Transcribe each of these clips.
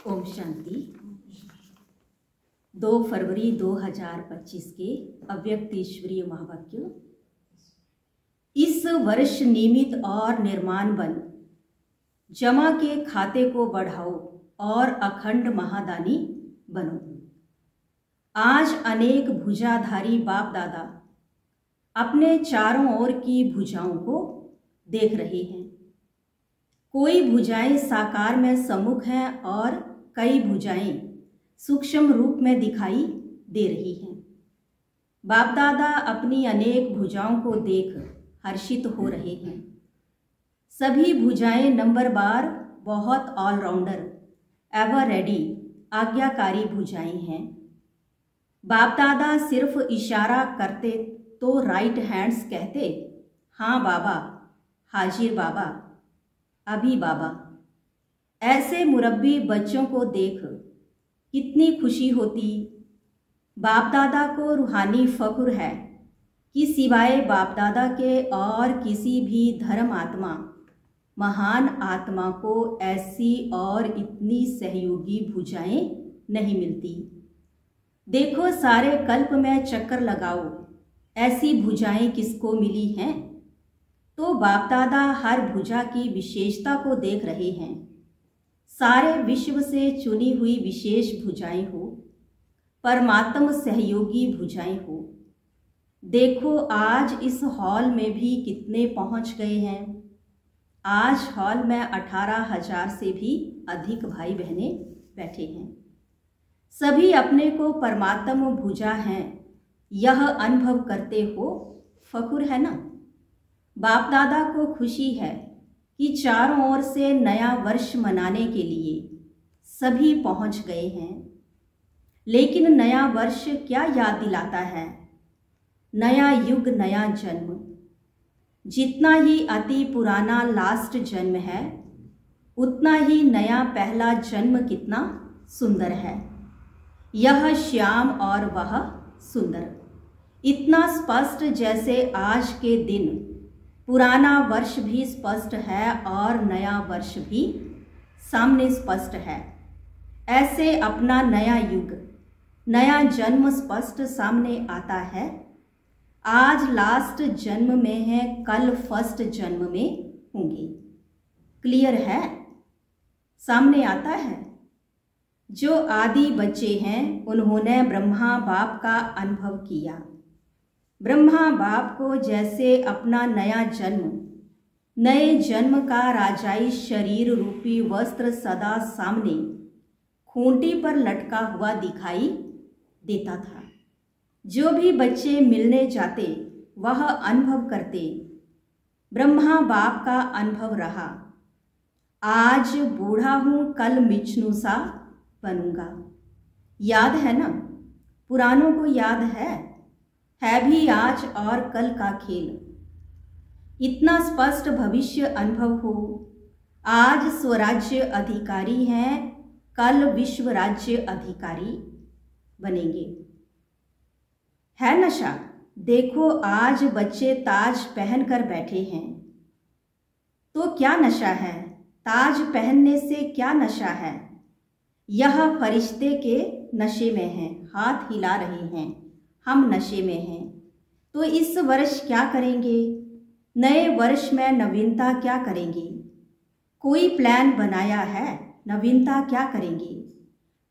ओम शांति। 2 फरवरी 2025 के अव्यक्त ईश्वरीय महावाक्य। इस वर्ष नियमित और निर्माण बन, जमा के खाते को बढ़ाओ और अखंड महादानी बनो। आज अनेक भुजाधारी बाप दादा अपने चारों ओर की भुजाओं को देख रहे हैं। कोई भुजाएं साकार में सम्मुख हैं और कई भुजाएं सूक्ष्म रूप में दिखाई दे रही हैं। बाप दादा अपनी अनेक भुजाओं को देख हर्षित हो रहे हैं। सभी भुजाएं नंबरवार बहुत ऑलराउंडर एवर रेडी आज्ञाकारी भुजाएं हैं। बाप दादा सिर्फ इशारा करते तो राइट हैंड्स कहते, हाँ बाबा, हाजिर बाबा, अभी बाबा। ऐसे मुरब्बी बच्चों को देख कितनी खुशी होती। बाप दादा को रूहानी फख्र है कि सिवाय बाप दादा के और किसी भी धर्म आत्मा, महान आत्मा को ऐसी और इतनी सहयोगी भुजाएं नहीं मिलती। देखो सारे कल्प में चक्कर लगाओ, ऐसी भुजाएं किसको मिली हैं? तो बाप दादा हर भुजा की विशेषता को देख रहे हैं। सारे विश्व से चुनी हुई विशेष भुजाएं हो, परमात्म सहयोगी भुजाएं हो। देखो आज इस हॉल में भी कितने पहुंच गए हैं। आज हॉल में 18,000 से भी अधिक भाई बहनें बैठे हैं। सभी अपने को परमात्म भुजा हैं, यह अनुभव करते हो। फख्र है ना? बाप दादा को खुशी है कि चारों ओर से नया वर्ष मनाने के लिए सभी पहुंच गए हैं। लेकिन नया वर्ष क्या याद दिलाता है? नया युग, नया जन्म। जितना ही अति पुराना लास्ट जन्म है, उतना ही नया पहला जन्म कितना सुंदर है। यह श्याम और वह सुंदर, इतना स्पष्ट जैसे आज के दिन पुराना वर्ष भी स्पष्ट है और नया वर्ष भी सामने स्पष्ट है। ऐसे अपना नया युग, नया जन्म स्पष्ट सामने आता है। आज लास्ट जन्म में है, कल फर्स्ट जन्म में होंगे। क्लियर है? सामने आता है। जो आदि बच्चे हैं उन्होंने ब्रह्मा बाप का अनुभव किया। ब्रह्मा बाप को जैसे अपना नया जन्म, नए जन्म का राजाई शरीर रूपी वस्त्र सदा सामने खूंटी पर लटका हुआ दिखाई देता था। जो भी बच्चे मिलने जाते वह अनुभव करते। ब्रह्मा बाप का अनुभव रहा, आज बूढ़ा हूँ, कल मिचनू सा बनूंगा। याद है ना? पुरानों को याद है भी आज और कल का खेल। इतना स्पष्ट भविष्य अनुभव हो। आज स्वराज्य अधिकारी हैं, कल विश्व राज्य अधिकारी बनेंगे। है नशा? देखो आज बच्चे ताज पहनकर बैठे हैं। तो क्या नशा है? ताज पहनने से क्या नशा है? यह फरिश्ते के नशे में हैं, हाथ हिला रहे हैं, हम नशे में हैं। तो इस वर्ष क्या करेंगे? नए वर्ष में नवीनता क्या करेंगे? कोई प्लान बनाया है? नवीनता क्या करेंगे?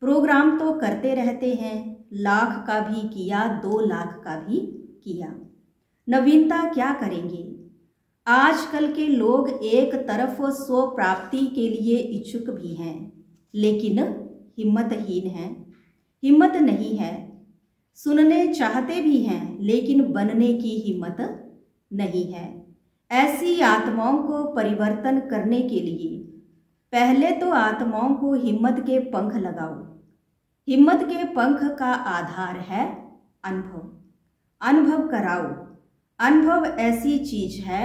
प्रोग्राम तो करते रहते हैं, 1 लाख का भी किया, 2 लाख का भी किया। नवीनता क्या करेंगे? आजकल के लोग एक तरफ स्व प्राप्ति के लिए इच्छुक भी हैं, लेकिन हिम्मतहीन हैं। हिम्मत नहीं है। सुनने चाहते भी हैं, लेकिन बनने की हिम्मत नहीं है। ऐसी आत्माओं को परिवर्तन करने के लिए पहले तो आत्माओं को हिम्मत के पंख लगाओ। हिम्मत के पंख का आधार है अनुभव। अनुभव कराओ। अनुभव ऐसी चीज है,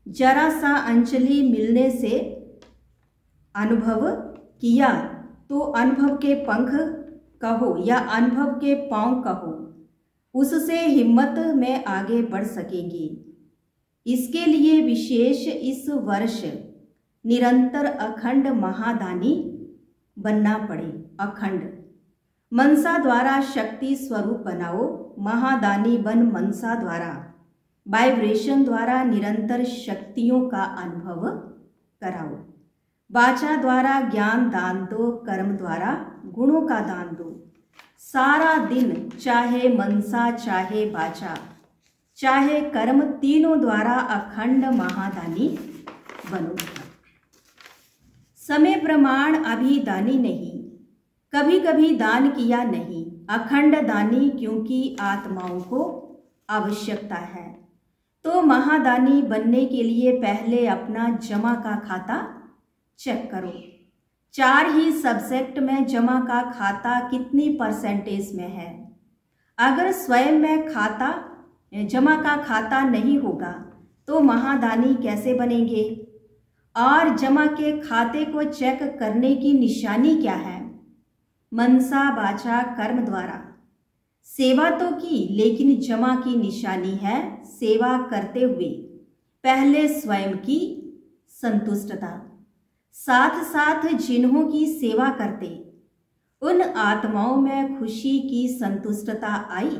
जरा सा अंजलि मिलने से अनुभव किया तो अनुभव के पंख कहो या अनुभव के पांव कहो, उससे हिम्मत में आगे बढ़ सकेंगे। इसके लिए विशेष इस वर्ष निरंतर अखंड महादानी बनना पड़े, अखंड। मनसा द्वारा शक्ति स्वरूप बनाओ, महादानी बन मनसा द्वारा वाइब्रेशन द्वारा निरंतर शक्तियों का अनुभव कराओ। वाचा द्वारा ज्ञान दान दो, कर्म द्वारा गुणों का दान दो। सारा दिन चाहे मनसा चाहे वाचा चाहे कर्म, तीनों द्वारा अखंड महादानी बनो। समय प्रमाण अभी दानी नहीं, कभी कभी दान किया नहीं, अखंड दानी क्योंकि आत्माओं को आवश्यकता है। तो महादानी बनने के लिए पहले अपना जमा का खाता चेक करो। 4 ही सब्जेक्ट में जमा का खाता कितनी परसेंटेज में है। अगर स्वयं में खाता जमा का खाता नहीं होगा तो महादानी कैसे बनेंगे। और जमा के खाते को चेक करने की निशानी क्या है। मनसा वाचा कर्म द्वारा सेवा तो की, लेकिन जमा की निशानी है सेवा करते हुए पहले स्वयं की संतुष्टता, साथ साथ जिन्हों की सेवा करते उन आत्माओं में खुशी की संतुष्टता आई।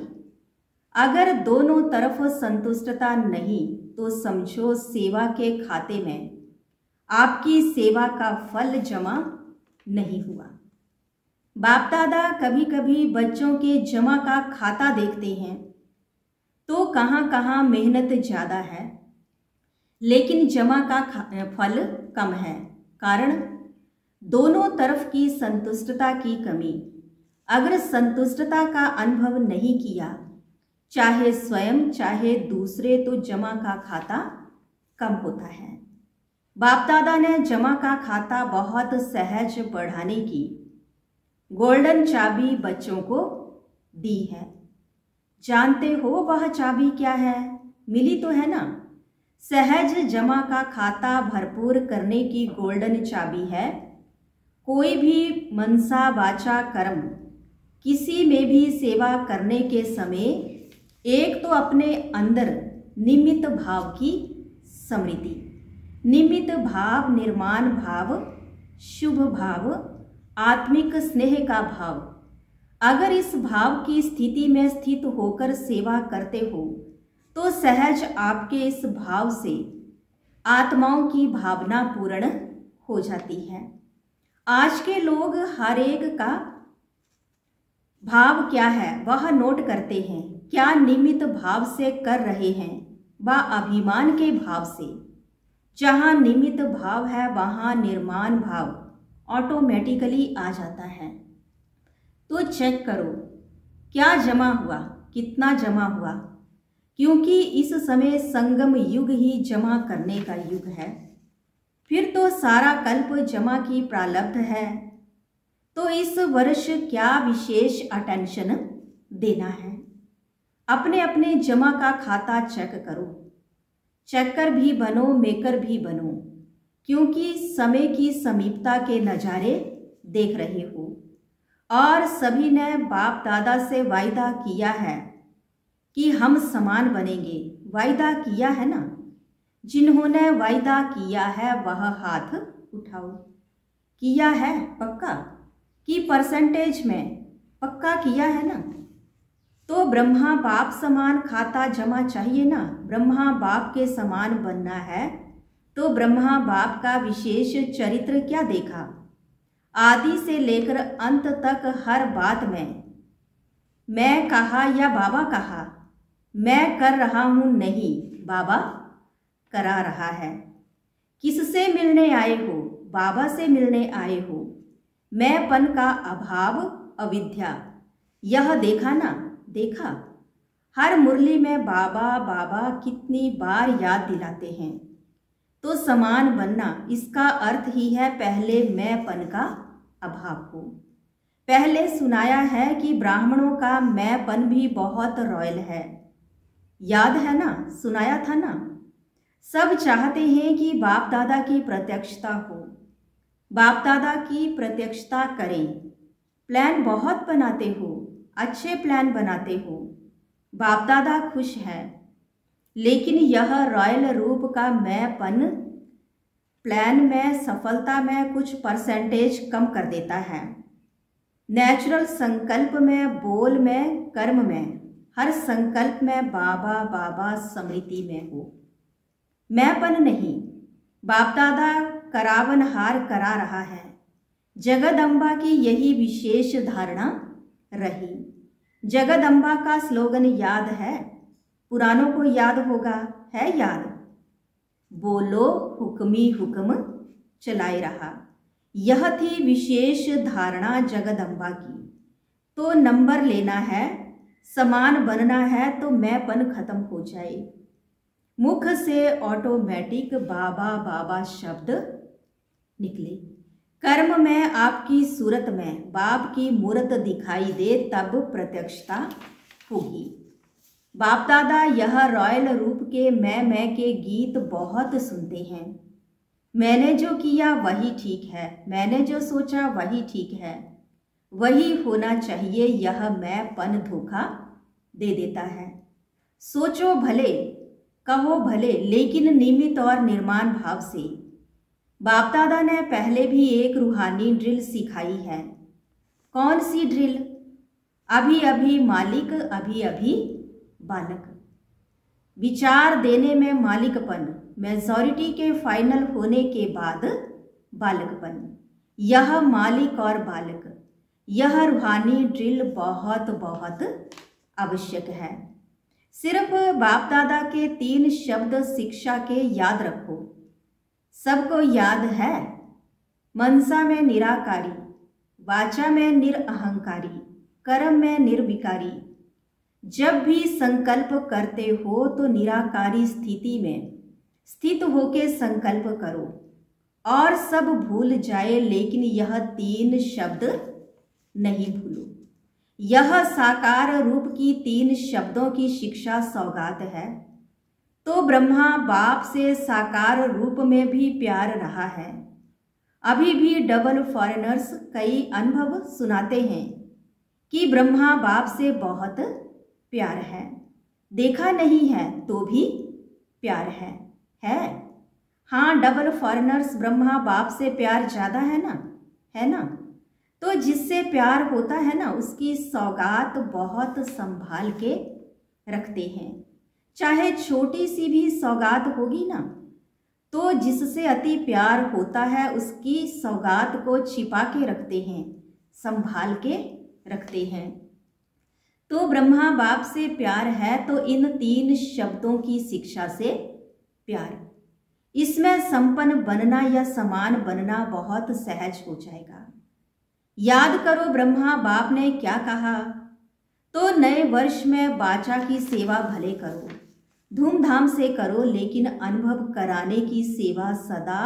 अगर दोनों तरफ संतुष्टता नहीं तो समझो सेवा के खाते में आपकी सेवा का फल जमा नहीं हुआ। बाप दादा कभी कभी बच्चों के जमा का खाता देखते हैं तो कहाँ कहाँ मेहनत ज़्यादा है लेकिन जमा का फल कम है। कारण दोनों तरफ की संतुष्टता की कमी। अगर संतुष्टता का अनुभव नहीं किया, चाहे स्वयं चाहे दूसरे, तो जमा का खाता कम होता है। बाप दादा ने जमा का खाता बहुत सहज बढ़ाने की गोल्डन चाबी बच्चों को दी है। जानते हो वह चाबी क्या है? मिली तो है ना। सहज जमा का खाता भरपूर करने की गोल्डन चाबी है कोई भी मनसा वाचा कर्म किसी में भी सेवा करने के समय एक तो अपने अंदर निमित्त भाव की स्मृति, निमित्त भाव, निर्माण भाव, शुभ भाव, आत्मिक स्नेह का भाव। अगर इस भाव की स्थिति में स्थित होकर सेवा करते हो तो सहज आपके इस भाव से आत्माओं की भावना पूर्ण हो जाती है। आज के लोग हर एक का भाव क्या है वह नोट करते हैं, क्या निमित्त भाव से कर रहे हैं व अभिमान के भाव से। जहाँ निमित्त भाव है वहाँ निर्माण भाव ऑटोमेटिकली आ जाता है। तो चेक करो क्या जमा हुआ, कितना जमा हुआ, क्योंकि इस समय संगम युग ही जमा करने का युग है। फिर तो सारा कल्प जमा की प्रारब्ध है। तो इस वर्ष क्या विशेष अटेंशन देना है। अपने अपने जमा का खाता चेक करो। चेकर भी बनो, मेकर भी बनो, क्योंकि समय की समीपता के नज़ारे देख रहे हो। और सभी ने बाप दादा से वायदा किया है कि हम समान बनेंगे। वायदा किया है ना। जिन्होंने वायदा किया है वह हाथ उठाओ। किया है पक्का कि परसेंटेज में पक्का किया है ना। तो ब्रह्मा बाप समान खाता जमा चाहिए ना। ब्रह्मा बाप के समान बनना है तो ब्रह्मा बाप का विशेष चरित्र क्या देखा। आदि से लेकर अंत तक हर बात में मैं कहा या बाबा कहा। मैं कर रहा हूँ नहीं, बाबा करा रहा है। किससे मिलने आए हो? बाबा से मिलने आए हो। मैंपन का अभाव, अविद्या, यह देखा ना। देखा हर मुरली में बाबा बाबा कितनी बार याद दिलाते हैं। तो समान बनना इसका अर्थ ही है पहले मैंपन का अभाव हो। पहले सुनाया है कि ब्राह्मणों का मैंपन भी बहुत रॉयल है। याद है ना, सुनाया था ना। सब चाहते हैं कि बाप दादा की प्रत्यक्षता हो, बाप दादा की प्रत्यक्षता करें। प्लान बहुत बनाते हो, अच्छे प्लान बनाते हो, बाप दादा खुश है। लेकिन यह रॉयल रूप का मैंपन प्लान में, सफलता में कुछ परसेंटेज कम कर देता है। नेचुरल संकल्प में, बोल में, कर्म में, हर संकल्प में बाबा बाबा स्मृति में हो। मैंपन नहीं, बाप दादा करावनहार करा रहा है। जगदम्बा की यही विशेष धारणा रही। जगदम्बा का स्लोगन याद है, पुरानों को याद होगा, है याद। बोलो हुक्मी हुक्म चलाए रहा। यह थी विशेष धारणा जगदम्बा की। तो नंबर लेना है, समान बनना है तो मैंपन खत्म हो जाए। मुख से ऑटोमेटिक बाबा बाबा शब्द निकले। कर्म में, आपकी सूरत में बाप की मूरत दिखाई दे, तब प्रत्यक्षता होगी। बाप दादा यह रॉयल रूप के मैं के गीत बहुत सुनते हैं। मैंने जो किया वही ठीक है, मैंने जो सोचा वही ठीक है, वही होना चाहिए, यह मैंपन धोखा दे देता है। सोचो भले, कहो भले, लेकिन नियमित और निर्माण भाव से। बाप दादा ने पहले भी एक रूहानी ड्रिल सिखाई है। कौन सी ड्रिल? अभी अभी मालिक, अभी अभी बालक। विचार देने में मालिकपन, मेजॉरिटी के फाइनल होने के बाद बालकपन। यह मालिक और बालक, यह रूहानी ड्रिल बहुत बहुत आवश्यक है। सिर्फ बाप दादा के 3 शब्द शिक्षा के याद रखो। सबको याद है? मनसा में निराकारी, वाचा में निरअहंकारी, कर्म में निर्विकारी। जब भी संकल्प करते हो तो निराकारी स्थिति में स्थित होके संकल्प करो और सब भूल जाए, लेकिन यह 3 शब्द नहीं भूलो। यह साकार रूप की 3 शब्दों की शिक्षा सौगात है। तो ब्रह्मा बाप से साकार रूप में भी प्यार रहा है। अभी भी डबल फॉरेनर्स कई अनुभव सुनाते हैं कि ब्रह्मा बाप से बहुत प्यार है। देखा नहीं है तो भी प्यार है? हाँ, डबल फॉरेनर्स ब्रह्मा बाप से प्यार ज़्यादा है ना? तो जिससे प्यार होता है ना, उसकी सौगात बहुत संभाल के रखते हैं। चाहे छोटी सी भी सौगात होगी ना, तो जिससे अति प्यार होता है उसकी सौगात को छिपा के रखते हैं, संभाल के रखते हैं। तो ब्रह्मा बाप से प्यार है तो इन 3 शब्दों की शिक्षा से प्यार। इसमें संपन्न बनना या समान बनना बहुत सहज हो जाएगा। याद करो ब्रह्मा बाप ने क्या कहा। तो नए वर्ष में बाचा की सेवा भले करो, धूमधाम से करो, लेकिन अनुभव कराने की सेवा सदा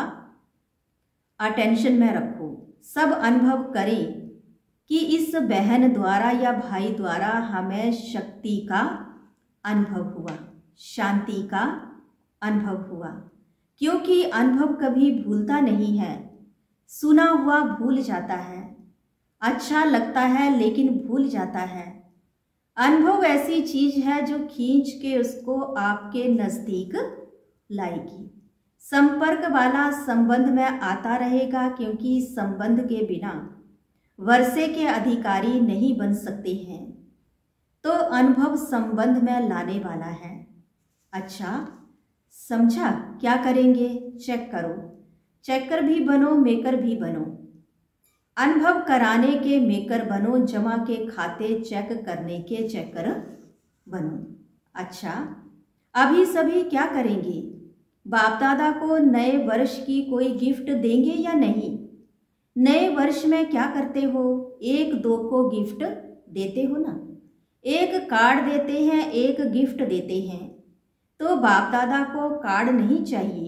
अटेंशन में रखो। सब अनुभव करें कि इस बहन द्वारा या भाई द्वारा हमें शक्ति का अनुभव हुआ, शांति का अनुभव हुआ। क्योंकि अनुभव कभी भूलता नहीं है, सुना हुआ भूल जाता है, अच्छा लगता है लेकिन भूल जाता है। अनुभव ऐसी चीज है जो खींच के उसको आपके नजदीक लाएगी। संपर्क वाला संबंध में आता रहेगा, क्योंकि संबंध के बिना वर्षे के अधिकारी नहीं बन सकते हैं। तो अनुभव संबंध में लाने वाला है। अच्छा समझा? क्या करेंगे? चेक करो। चेकर भी बनो, मेकर भी बनो। अनुभव कराने के मेकर बनो, जमा के खाते चेक करने के चेकर बनो। अच्छा, अभी सभी क्या करेंगे? बाप दादा को नए वर्ष की कोई गिफ्ट देंगे या नहीं? नए वर्ष में क्या करते हो? 1-2 को गिफ्ट देते हो ना। एक कार्ड देते हैं, एक गिफ्ट देते हैं। तो बाप दादा को कार्ड नहीं चाहिए,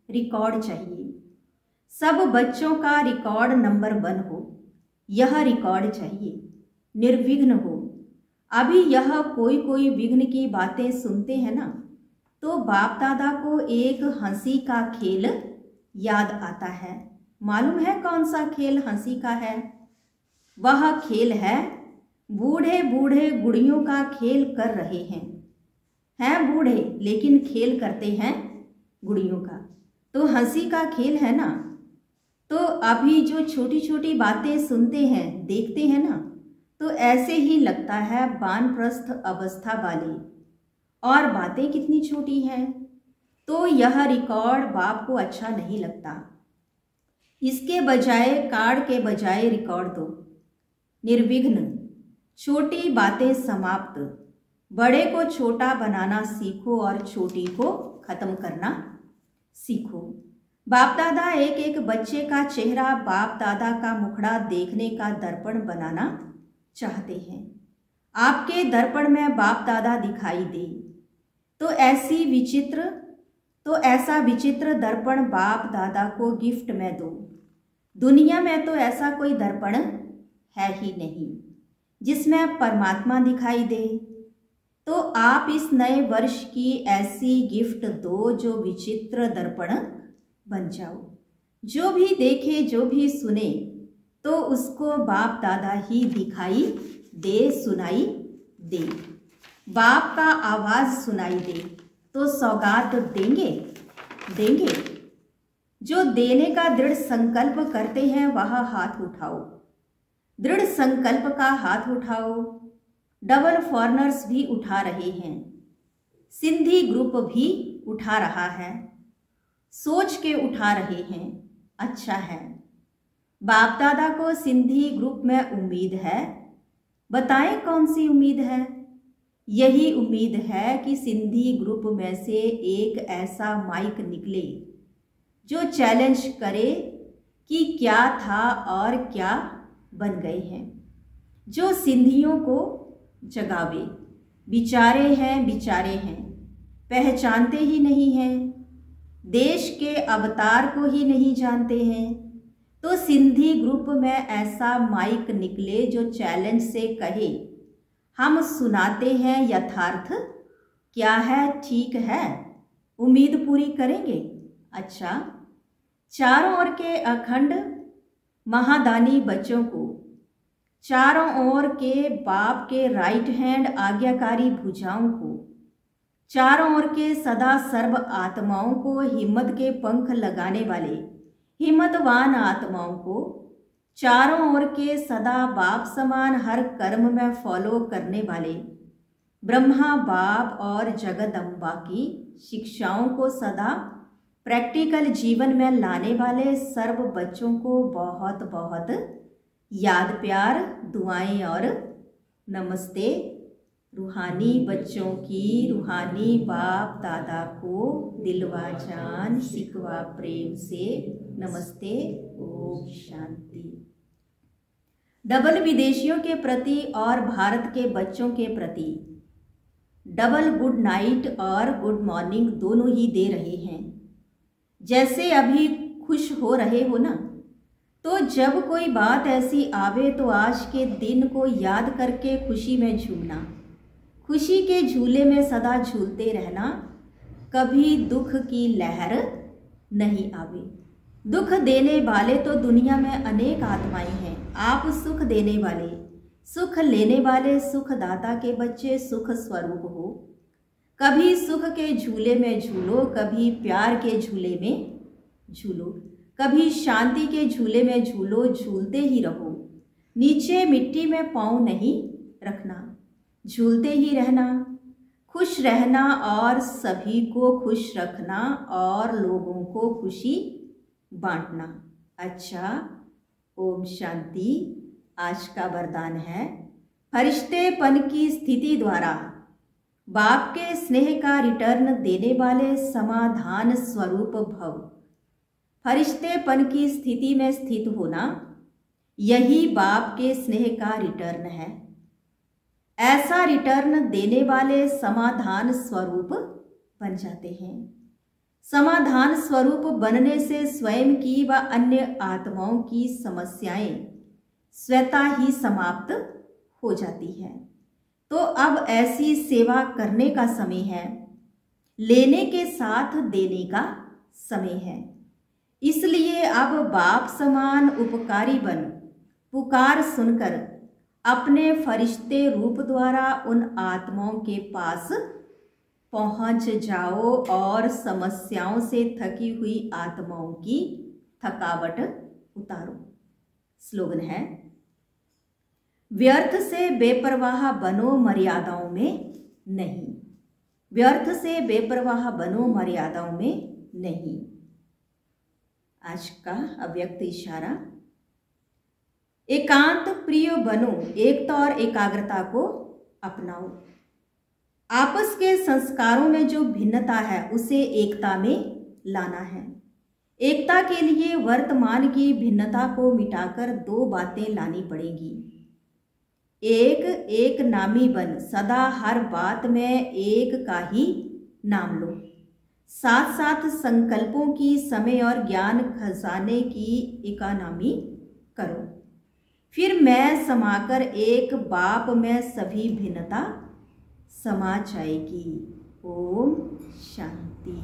रिकॉर्ड चाहिए। सब बच्चों का रिकॉर्ड नंबर 1 हो, यह रिकॉर्ड चाहिए, निर्विघ्न हो। अभी यह कोई विघ्न की बातें सुनते हैं ना, तो बाप दादा को एक हंसी का खेल याद आता है। मालूम है कौन सा खेल हंसी का है? वह खेल है बूढ़े बूढ़े गुड़ियों का खेल कर रहे हैं बूढ़े, लेकिन खेल करते हैं गुड़ियों का। तो हंसी का खेल है ना। तो अभी जो छोटी छोटी बातें सुनते हैं, देखते हैं ना, तो ऐसे ही लगता है वानप्रस्थ अवस्था वाली, और बातें कितनी छोटी हैं। तो यह रिकॉर्ड बाप को अच्छा नहीं लगता। इसके बजाय कार्ड के बजाय रिकॉर्ड दो। निर्विघ्न छोटी बातें समाप्त, बड़े को छोटा बनाना सीखो और छोटी को खत्म करना सीखो। बाप दादा एक एक बच्चे का चेहरा बाप दादा का मुखड़ा देखने का दर्पण बनाना चाहते हैं। आपके दर्पण में बाप दादा दिखाई दे तो ऐसा विचित्र दर्पण बाप दादा को गिफ्ट में दो। दुनिया में तो ऐसा कोई दर्पण है ही नहीं जिसमें परमात्मा दिखाई दे। तो आप इस नए वर्ष की ऐसी गिफ्ट दो जो विचित्र दर्पण बन जाओ। जो भी देखे, जो भी सुने, तो उसको बाप दादा ही दिखाई दे, सुनाई दे। बाप का आवाज सुनाई दे तो सौगात देंगे। जो देने का दृढ़ संकल्प करते हैं वह हाथ उठाओ। दृढ़ संकल्प का हाथ उठाओ। डबल फॉरनर्स भी उठा रहे हैं, सिंधी ग्रुप भी उठा रहा है, सोच के उठा रहे हैं। अच्छा है। बाप दादा को सिंधी ग्रुप में उम्मीद है। बताएं कौन सी उम्मीद है? यही उम्मीद है कि सिंधी ग्रुप में से एक ऐसा माइक निकले जो चैलेंज करे कि क्या था और क्या बन गए हैं, जो सिंधियों को जगावे। बिचारे हैं, पहचानते ही नहीं हैं, देश के अवतार को ही नहीं जानते हैं। तो सिंधी ग्रुप में ऐसा माइक निकले जो चैलेंज से कहे, हम सुनाते हैं यथार्थ क्या है, ठीक है, उम्मीद पूरी करेंगे। अच्छा, चारों ओर के अखंड महादानी बच्चों को, चारों ओर के बाप के राइट हैंड आज्ञाकारी भुजाओं को, चारों ओर के सदा सर्व आत्माओं को, हिम्मत के पंख लगाने वाले हिम्मतवान आत्माओं को, चारों ओर के सदा बाप समान हर कर्म में फॉलो करने वाले ब्रह्मा बाप और जगदम्बा की शिक्षाओं को सदा प्रैक्टिकल जीवन में लाने वाले सर्व बच्चों को बहुत बहुत याद, प्यार, दुआएं और नमस्ते। रूहानी बच्चों की रूहानी बाप दादा को दिलवा जान सिकवा प्रेम से नमस्ते। ओम शांति। डबल विदेशियों के प्रति और भारत के बच्चों के प्रति डबल गुड नाइट और गुड मॉर्निंग दोनों ही दे रहे हैं। जैसे अभी खुश हो रहे हो ना, तो जब कोई बात ऐसी आवे तो आज के दिन को याद करके खुशी में झूमना, खुशी के झूले में सदा झूलते रहना। कभी दुख की लहर नहीं आवे। दुख देने वाले तो दुनिया में अनेक आत्माएं हैं। आप सुख देने वाले, सुख लेने वाले, सुख दाता के बच्चे, सुख स्वरूप हो। कभी सुख के झूले में झूलो, कभी प्यार के झूले में झूलो, कभी शांति के झूले में झूलो। झूलते ही रहो, नीचे मिट्टी में पाँव नहीं रखना, झूलते ही रहना, खुश रहना और सभी को खुश रखना और लोगों को खुशी बांटना। अच्छा, ओम शांति। आज का वरदान है, फरिश्तेपन की स्थिति द्वारा बाप के स्नेह का रिटर्न देने वाले समाधान स्वरूप भव। फरिश्तेपन की स्थिति में स्थित होना, यही बाप के स्नेह का रिटर्न है। ऐसा रिटर्न देने वाले समाधान स्वरूप बन जाते हैं। समाधान स्वरूप बनने से स्वयं की व अन्य आत्माओं की समस्याएं स्वतः ही समाप्त हो जाती हैं। तो अब ऐसी सेवा करने का समय है, लेने के साथ देने का समय है। इसलिए अब बाप समान उपकारी बन पुकार सुनकर अपने फरिश्ते रूप द्वारा उन आत्माओं के पास पहुंच जाओ और समस्याओं से थकी हुई आत्माओं की थकावट उतारो। स्लोगन है, व्यर्थ से बेपरवाह बनो मर्यादाओं में नहीं। व्यर्थ से बेपरवाह बनो मर्यादाओं में नहीं। आज का अव्यक्त इशारा, एकांत प्रिय बनो, एकता और एकाग्रता को अपनाओ। आपस के संस्कारों में जो भिन्नता है उसे एकता में लाना है। एकता के लिए वर्तमान की भिन्नता को मिटाकर दो बातें लानी पड़ेंगी। एक नामी बन, सदा हर बात में एक का ही नाम लो। साथ साथ संकल्पों की, समय और ज्ञान खजाने की इकोनॉमी करो। फिर मैं समाकर एक बाप में सभी भिन्नता समा जाएगी। ओम शांति।